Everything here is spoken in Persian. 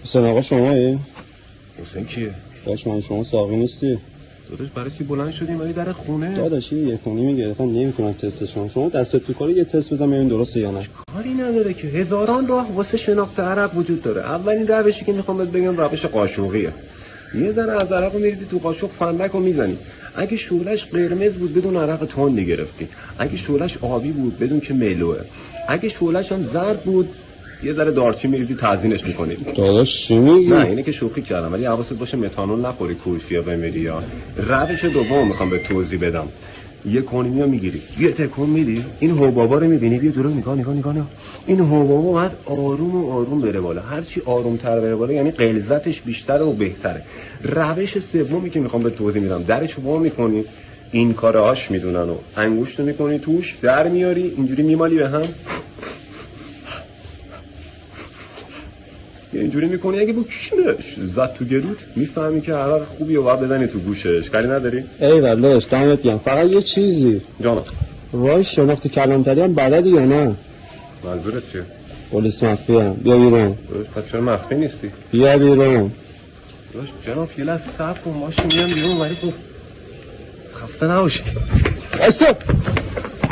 حسین آقا شمایی؟ حسین کیه؟ داش من شما ساقی نیستی؟ داداش برای چی بلند شدیم ولی در خونه؟ داداشی 1.5 گرفتم نمیتونم تستشون. شما دستت تو کاری یه تست بزن ببین درسته یا نه. کاری نداره که هزاران راه واسه شناخت عرب وجود داره. اولین روشی که میخوام بهت بگم روش قاشقیه. یه ذره از عرق میریزی تو قاشق فندک رو میزنی. اگه شعله‌اش قرمز بود بدون عرق تند گرفتی. اگه شعله‌اش آبی بود بدون که ملوه. اگه شعله‌اش هم زرد بود یه ذره دارچین میریزی تزیینش میکنی. داداش چی میگی؟ نه اینه که شوخی کردم ولی حواست باشه متانول نخوری کورفیا بمیری یا. روش دوم میخوام به توضیح بدم. 1.5 میگیری یه تکون میدی این حبابا رو میبینی بیا جلو نگاه این حبابا باید آروم و آروم بره بالا. هرچی آرومتر بره بالا یعنی غلظتش بیشتره و بهتره. روش سومی که میخوام به توضیح میدم درش وا میکنی این کارهاش میدونن و انگشتو میکنی توش در میاری اینجوری میمالی به هم اینجوری میکنی اگه بکشنش زد تو گلوت میفهمی که عرق خوبیه و باید بزنی تو گوشش. کاری نداری؟ ای والله دمت گرم. فقط یه چیزی جانم وای شناخت کلانتری هم بلدی یا نه؟ منظورت چیه؟ پلیس مخفی هم بیا بیرون. پس چرا مخفی نیستی؟ بیا بیرون. داشت جناب یه لحظه صبر کن ماشین میام بیرون ولی خب خسته نباشی. استاپ